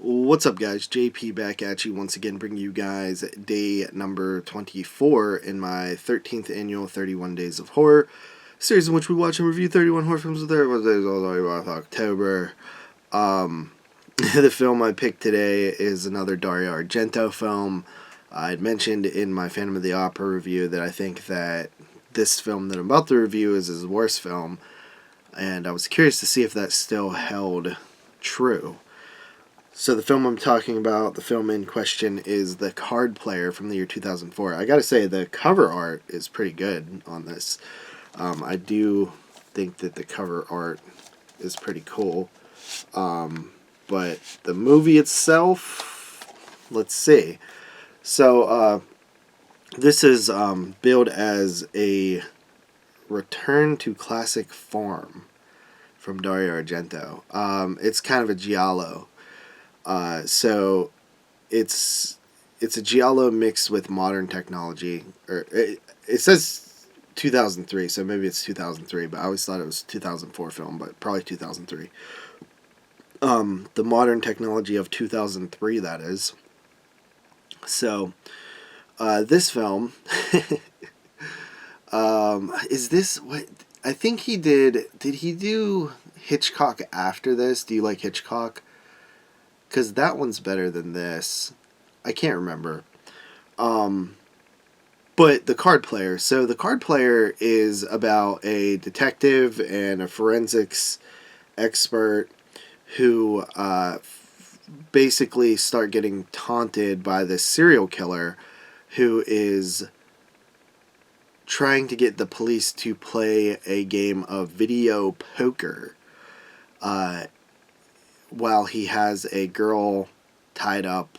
What's up, guys? JP back at you once again, bringing you guys day number 24 in my 13th annual 31 Days of Horror series, in which we watch and review 31 horror films with 31 days all the way to October. The film I picked today is another Dario Argento film. I'd mentioned in my Phantom of the Opera review that I think that this film that I'm about to review is his worst film, and I was curious to see if that still held true. So the film I'm talking about, the film in question, is The Card Player from the year 2004. I gotta say, the cover art is pretty good on this. I do think that the cover art is pretty cool. But the movie itself, let's see. So this is billed as a return to classic form from Dario Argento. It's kind of a giallo. So it's a giallo mixed with modern technology. Or it says 2003, so maybe it's 2003, but I always thought it was a 2004 film, but probably 2003. The modern technology of 2003, that is. So this film is this what I think he did he do Hitchcock after this? Do you like Hitchcock? Because that one's better than this. I can't remember. But The Card Player. So The Card Player is about a detective and a forensics expert who basically start getting taunted by this serial killer who is trying to get the police to play a game of video poker. While he has a girl tied up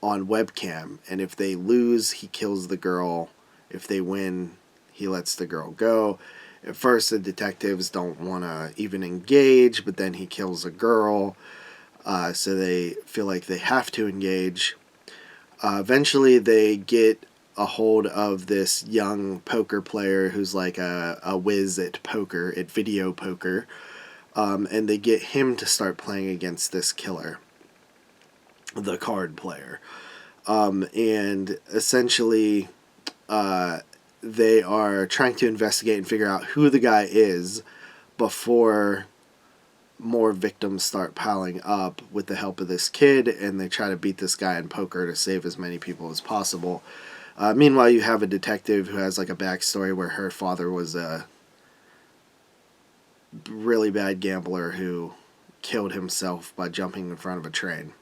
on webcam, and if they lose, he kills the girl. If they win, he lets the girl go. At first, the detectives don't want to even engage, but then he kills a girl, so they feel like they have to engage. Eventually, they get a hold of this young poker player who's like a whiz at poker, at video poker. And they get him to start playing against this killer, the card player. And essentially, they are trying to investigate and figure out who the guy is before more victims start piling up with the help of this kid, and they try to beat this guy in poker to save as many people as possible. Meanwhile, you have a detective who has like a backstory where her father was a really bad gambler who killed himself by jumping in front of a train.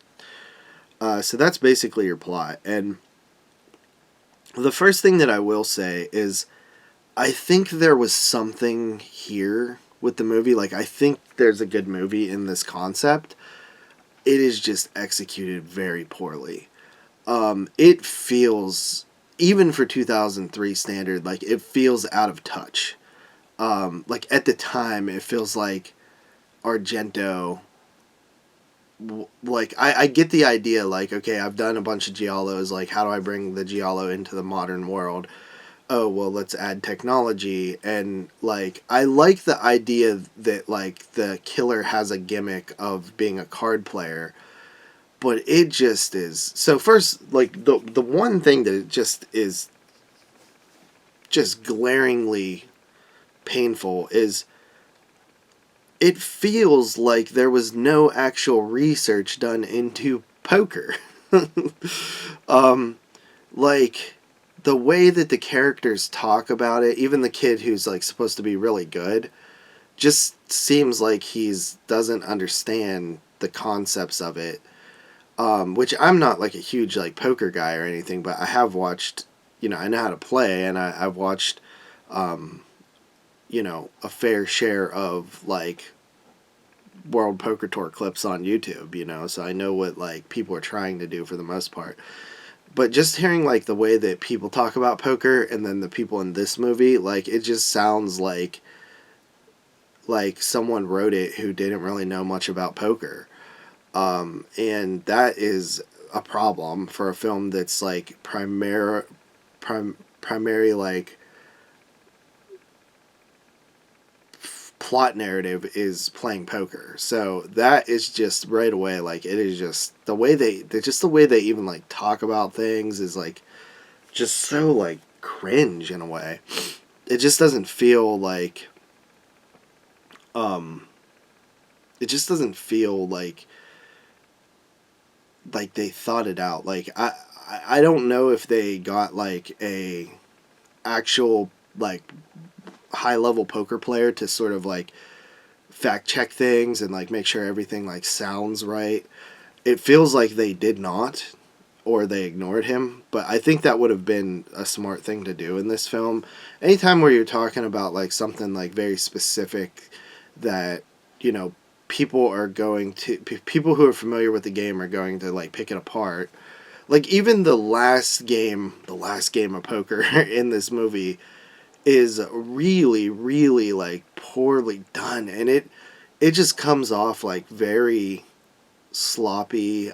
So that's basically your plot. And the first thing that I will say is I think there was something here with the movie. Like, I think there's a good movie in this concept. It is just executed very poorly. It feels, even for 2003 standard, like it feels out of touch. Like at the time, it feels like Argento. Like I get the idea. Like, okay, I've done a bunch of giallos. Like, how do I bring the giallo into the modern world? Oh, well, let's add technology. And like, I like the idea that like the killer has a gimmick of being a card player, but it just is. So first, like the one thing that it just is just glaringly painful is it feels like there was no actual research done into poker. Like the way that the characters talk about it, even the kid who's like supposed to be really good, just seems like he's doesn't understand the concepts of it. Which I'm not like a huge like poker guy or anything, but I have watched, I know how to play, and I've watched a fair share of like World Poker Tour clips on YouTube, so I know what like people are trying to do for the most part. But just hearing like the way that people talk about poker and then the people in this movie, like it just sounds like someone wrote it who didn't really know much about poker. And that is a problem for a film that's like primary like plot narrative is playing poker. So that is just right away, like, it is just the way the way they even like talk about things is like just so like cringe in a way. It just doesn't feel like um it just doesn't feel like they thought it out. Like I don't know if they got like a actual like high level poker player to sort of like fact check things and like make sure everything like sounds right. It feels like they did not, or they ignored him, but I think that would have been a smart thing to do in this film. Anytime where you're talking about like something like very specific that, you know, people are going to people who are familiar with the game are going to like pick it apart. Like even the last game of poker in this movie is really really like poorly done, and it just comes off like very sloppy.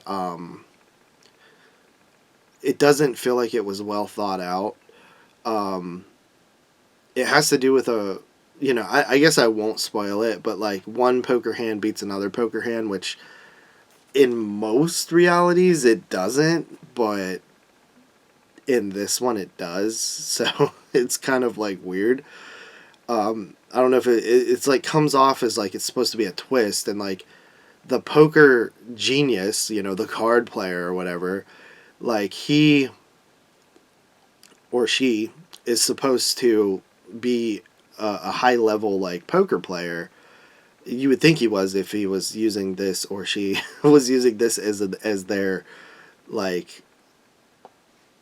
It doesn't feel like it was well thought out. Um, it has to do with a, you know, I guess I won't spoil it, but like one poker hand beats another poker hand, which in most realities it doesn't, but in this one it does. So it's kind of like weird. I don't know if it's like comes off as like it's supposed to be a twist, and like the poker genius, you know, the card player or whatever, like he or she is supposed to be a high level like poker player. You would think he was if he was using this, or she was using this as their like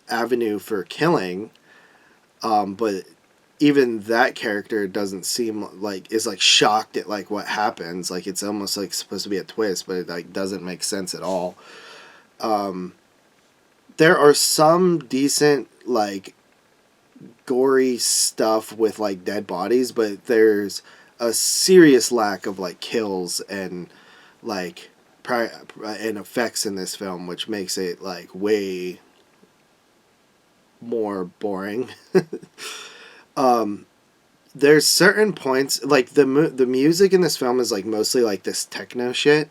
avenue for killing. But even that character doesn't seem like is like shocked at like what happens. Like it's almost like supposed to be a twist, but it like doesn't make sense at all. There are some decent like gory stuff with like dead bodies, but there's a serious lack of like kills and like and effects in this film, which makes it like way more boring. There's certain points like the music in this film is like mostly like this techno shit,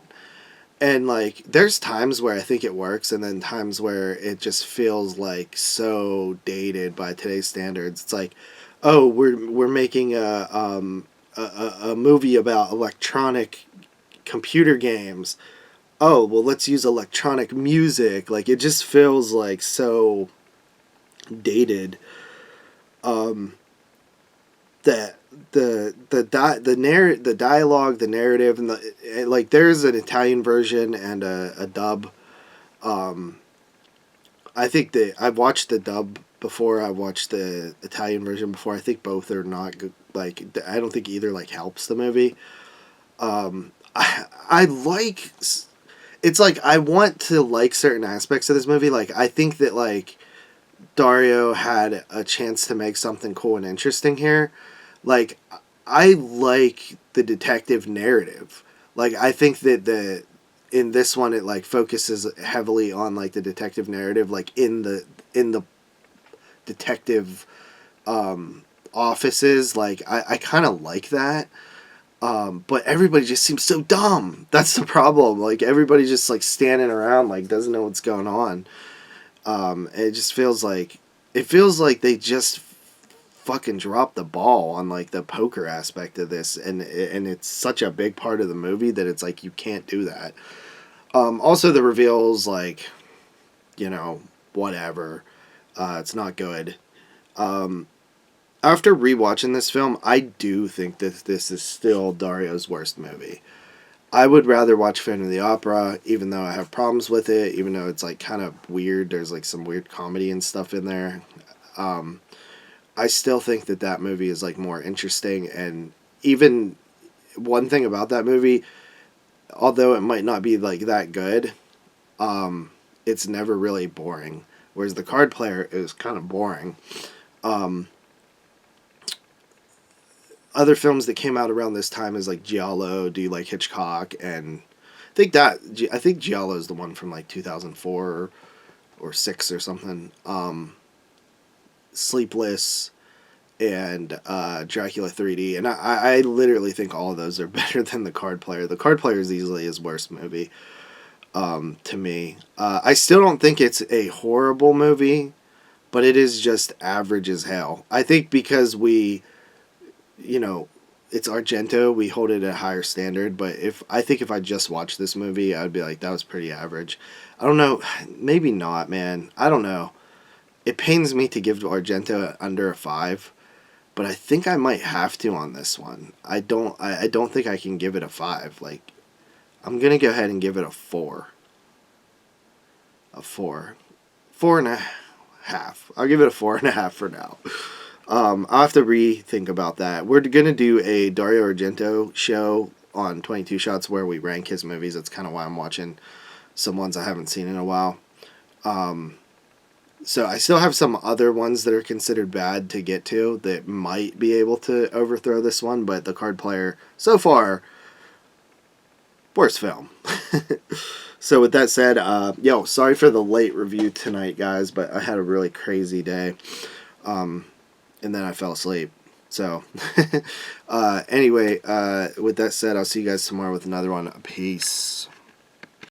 and like there's times where I think it works, and then times where it just feels like so dated by today's standards. It's like, oh, we're making a movie about electronic computer games. Oh, well, let's use electronic music. Like it just feels like so dated. That the dialogue, the narrative, and the like. There's an Italian version and a dub. I think that I've watched the dub before. I watched the Italian version before. I think both are not good. Like I don't think either like helps the movie. I like. It's like I want to like certain aspects of this movie. Like I think that like Dario had a chance to make something cool and interesting here. Like I like the detective narrative. Like I think that in this one it like focuses heavily on like the detective narrative, like in the detective offices. Like I kind of like that. But everybody just seems so dumb. That's the problem. Like everybody just like standing around, like doesn't know what's going on. It just feels like they just fucking dropped the ball on like the poker aspect of this, and it's such a big part of the movie that it's like you can't do that. Also the reveals, like, you know, whatever. It's not good. After rewatching this film, I do think that this is still Dario's worst movie. I would rather watch Phantom of the Opera, even though I have problems with it, even though it's like kind of weird. There's like some weird comedy and stuff in there. I still think that movie is like more interesting, and even one thing about that movie, although it might not be like that good, it's never really boring. Whereas the card player is kind of boring. Other films that came out around this time is like Giallo, Do You Like Hitchcock, and I think Giallo is the one from like 2004 or 6 or something. Sleepless, and Dracula 3D, and I literally think all of those are better than The Card Player. The Card Player is easily his worst movie, to me. I still don't think it's a horrible movie, but it is just average as hell. I think because we, you know, it's Argento, we hold it at a higher standard, but I think if I just watched this movie, I'd be like, that was pretty average. I don't know, maybe not, man. I don't know. It pains me to give Argento under a 5, but I think I might have to on this one. I don't think I can give it a 5. Like, I'm gonna go ahead and give it a 4. A 4. 4.5. I'll give it a 4.5 for now. I'll have to rethink about that. We're gonna do a Dario Argento show on 22 Shots where we rank his movies. That's kind of why I'm watching some ones I haven't seen in a while. So I still have some other ones that are considered bad to get to that might be able to overthrow this one, but The Card Player, so far, worst film. So with that said, sorry for the late review tonight, guys, but I had a really crazy day, and then I fell asleep. So, anyway, with that said, I'll see you guys tomorrow with another one. Peace.